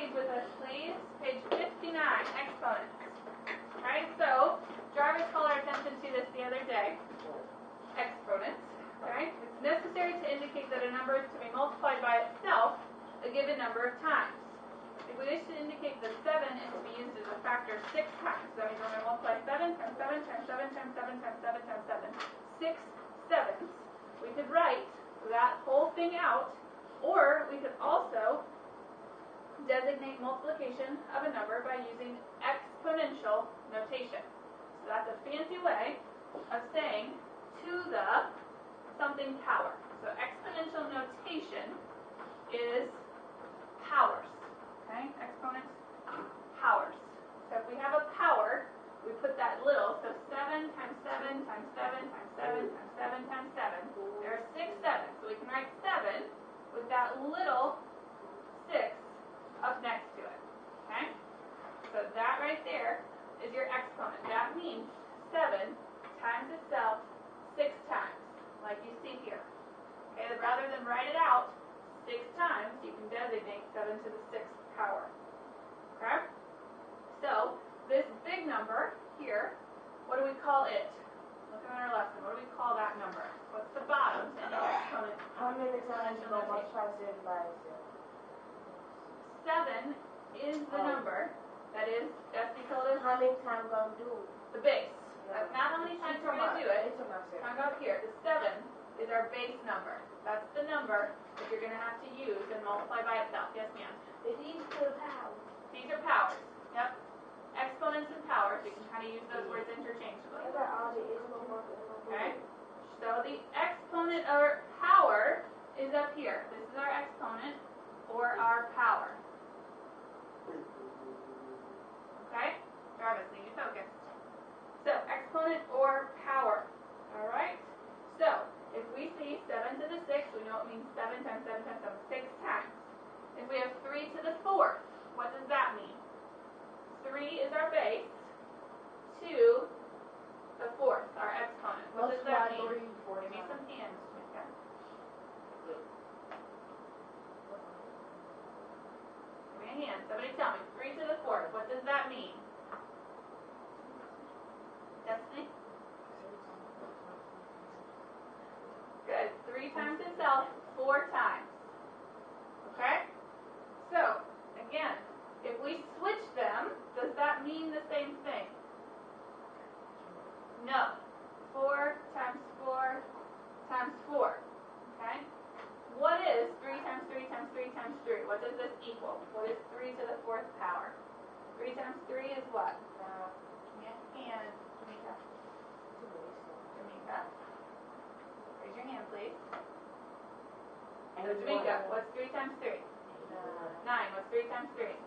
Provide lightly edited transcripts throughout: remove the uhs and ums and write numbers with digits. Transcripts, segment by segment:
page with us, please. Page 59, exponents. Right, so Jarvis called our attention to this the other day. Exponents. Okay? It's necessary to indicate that a number is to be multiplied by itself a given number of times. If we wish to indicate that 7 is to be used as a factor 6 times, that means we're going to multiply 7 times 7 times 7 times 7 times 7 times 7, 6 sevens. We could write that whole thing out, or we could also designate multiplication of a number by using exponential notation. So that's a fancy way of saying to the something power. So exponential notation is powers. Okay, exponents, powers. So if we have a power, we put that little, so 7 times 7 times 7 times 7 times 7 times 7. There are 6 sevens, so we can write 7 with that little 6 up next to it. Okay? So that right there is your exponent. That means 7 times itself 6 times, like you see here. Okay, rather than write it out 6 times, you can designate 7 to the 6th power. Okay? So, this big number here, what do we call it? Look at our lesson. What do we call that number? What's the bottom in the exponent? How many times do I multiply 7 by itself? 7 is the number that is, that's equal to how many times I'm going to do it? The base. That's not how many times we're going to do it. Talk about here. The 7 is our base number. That's the number that you're going to have to use and multiply by itself. Yes, ma'am? These are powers. These are powers. Yep. Exponents and powers. You can kind of use those words interchangeably. Okay? So the exponent or power is up here. This is our exponent or our power. Okay? Jarvis, need you focus. So, exponent or power. Alright? So, if we see 7 to the 6th, we know it means 7 times 7 times 7, 6 times. If we have 3 to the 4th, what does that mean? 3 is our base, 2 the 4th, our exponent. What does that mean? Give me some hands, Mika. Give me a hand. Somebody tell me. 3 to the 4th, what does that mean? Destiny? Good. 3 times itself 4 times. Okay? So, again, if we switch them, does that mean the same thing? No. 4 times 4 times 4. Okay? What is 3 times 3 times 3 times 3? What does this equal? What is 3 to the 4th power? 3 times 3 is what? And Jamaica. Jamaica. Raise your hand, please. So Jamaica, what's 3 times 3? 9. What's 3 times 3?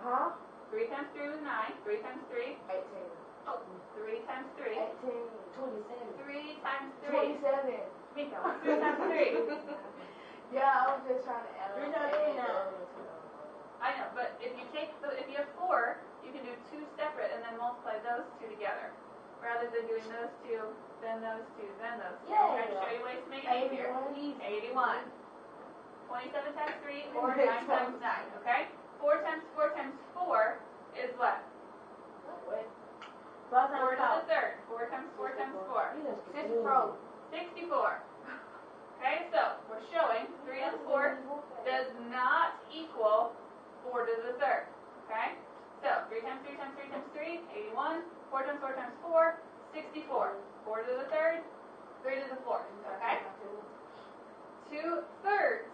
Huh? 3 times 3 was 9. 3 times 3? 18. Oh, 3 times 3? 18. 27. 3 times 3? 27. Jamaica, what's 3 times 3? Yeah, I was just trying to add 3 times 3 now. I know, but if you have 4, you can do 2 separate and then multiply those 2 together. Rather than doing those 2, then those 2, then those 2. I'm trying to show you ways to make it easier. 81. 27 times 3 or 9 times 9, okay? 4 times 4 times 4 is what? 4 to the 3rd. 4 times 4 times 4. 64. 64. Okay, so we're showing 3 to the 4th does not equal 4 to the 3rd. Okay? So 3 times 3 times 3 times 3, 81. 4 times 4 times 4, 64. 4 to the 3rd, 3 to the 4th. Okay? 2 thirds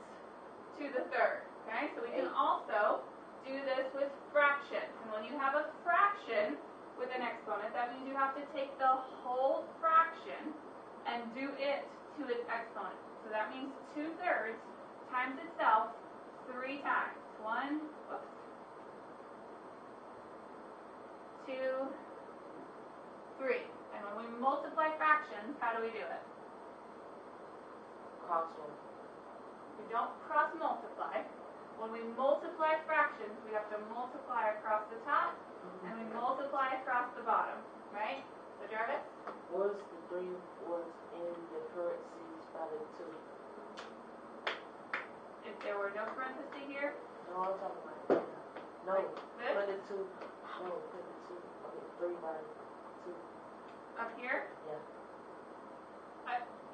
to the 3rd. Okay? So we can also do this with fractions. And when you have a fraction with an exponent, that means you have to take the whole fraction and do it to its exponent. So that means 2 thirds times itself 3 times. 1, whoops, 2, 3. And when we multiply fractions, how do we do it? Cross one. We don't cross multiply. When we multiply fractions, we have to multiply across the top and we multiply across the bottom, right? So Jarvis? What's the 3 was in the parentheses by the 2? If there were no parentheses here, No, I'm talking about No, Like this? put the 2. No, put the 2. Okay, 3 by 2. Up here? Yeah.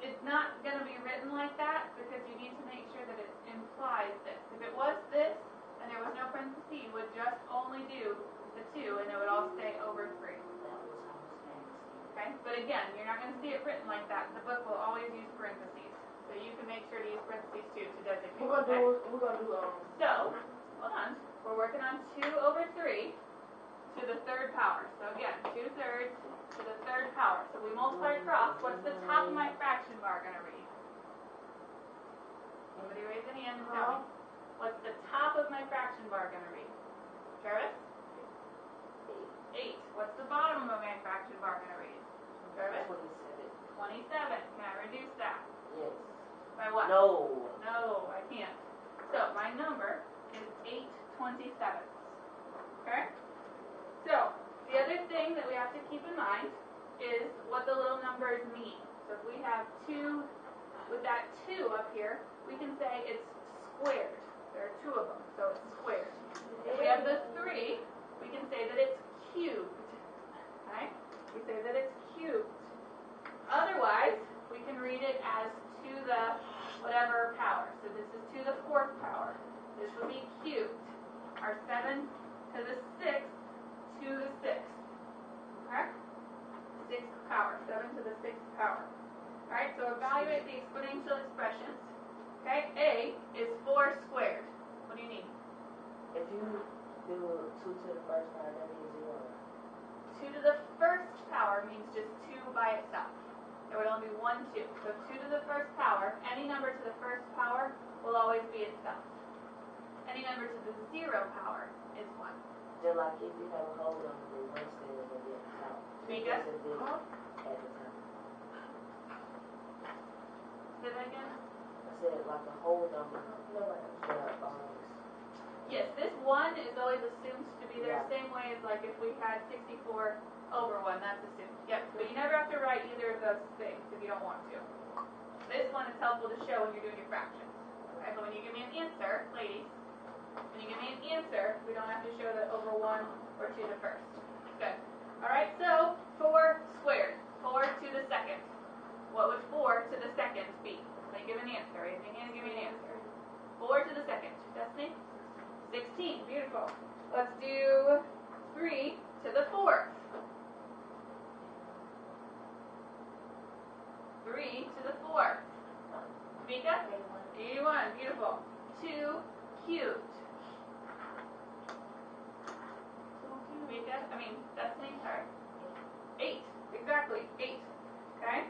It's not going to be written like that because you need to make sure that it implies this. If it was this and there was no parentheses, you would just only do the 2 and it would all stay over 3. That was how I was asking. Okay? But again, you're not going to see it written like that. The book will always use parentheses. So you can make sure to use parentheses too to designate. We're gonna do So, hold on. We're working on 2 over 3 to the third power. So again, 2/3 to the third power. So we multiply across. What's the top of my fraction bar going to read? Somebody raise a hand and tell me. What's the top of my fraction bar going to read? Travis? 8. What's the bottom of my fraction bar going to read? Travis? 27. 27. Can I reduce that? Yes. By what? No. No, I can't. So my number is 8/27. Okay? So the other thing that we have to keep in mind is what the little numbers mean. So if we have 2, with that 2 up here, we can say it's squared. There are 2 of them, so it's squared. If we have the 3, we can say that it's cubed. Okay? We say that it's cubed. Otherwise, we can read it as to the whatever power. So this is to the 4th power. This would be cubed. Our 7 to the 6th to the 6th. Okay? 6th power. 7 to the 6th power. Alright, so evaluate the exponential expressions. Okay, A is 4 squared. What do you need? If you do 2 to the first power, that means 0. 2 to the 1st power means just 2 by itself. There would only be 1 2. So 2 to the 1st power, any number to the 1st power will always be itself. Any number to the 0 power is 1. Just like if you have a whole number, then 1 still will be at the top. Mika? Because it did at the top. Say that again? I said like a whole number. Yes, this 1 is always assumed to be there, Yeah. same way as like if we had 64 over 1, that's assumed. Yep, but you never have to write either of those things if you don't want to. This one is helpful to show when you're doing your fractions. Okay, but when you give me an answer, ladies, when you give me an answer, we don't have to show that over 1 or to the 1st. Good. Alright, so 4 squared, 4 to the 2nd. What would 4 to the 2nd be? When you give an answer, raise your hand and give me an answer. 4 to the 2nd. Destiny? 16. Beautiful. Let's do 3 to the 4th. 3 to the 4th. Mika? 81. Beautiful. 2 cubed. Mika? Destiny? Sorry. 8. Exactly. 8. Okay?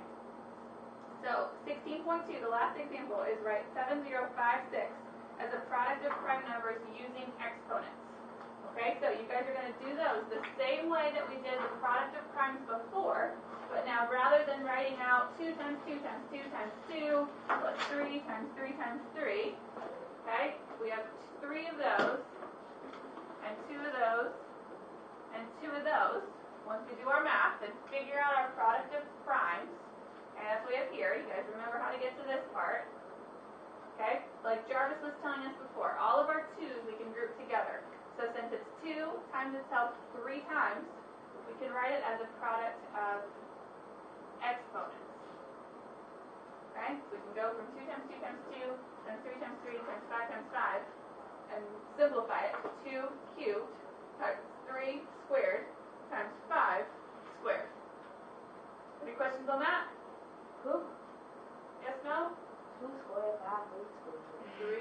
So 16.2, the last example, is write 7056 as a product of prime numbers using exponents. Okay, so you guys are going to do those the same way that we did the product of primes before, but now rather than writing out 2 times 2 times 2 times 2 plus 3 times 3 times 3, okay, we have 3 of those, and 2 of those, and 2 of those. Once we do our math and figure out our product of primes, and that's what we have here. You guys remember how to get to this part. Okay? Like Jarvis was telling us before, all of our 2's we can group together. So since it's 2 times itself 3 times, we can write it as a product of exponents. Okay? So we can go from 2 times 2 times 2, times 3 times 3, times 5 times 5, and simplify it. 2 cubed times 3 squared times 5 squared. Any questions on that? Who? Yes, no? 2 squared, 5 squared.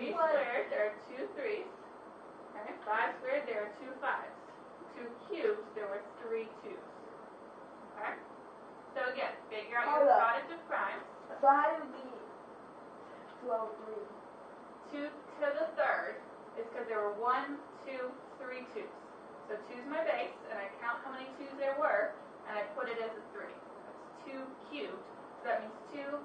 3 squared, there are 2 3's. Okay, 5 squared, there are 2 5's. 2 cubed, there were 3 2's. Okay? So again, figure out your product of primes. So how do we get 2 over 3? 2 to the 3rd is because there were 1, 2, 3 2's. So 2's my base, and I count how many 2's there were, and I put it as a 3. That's 2 cubed. So that means 2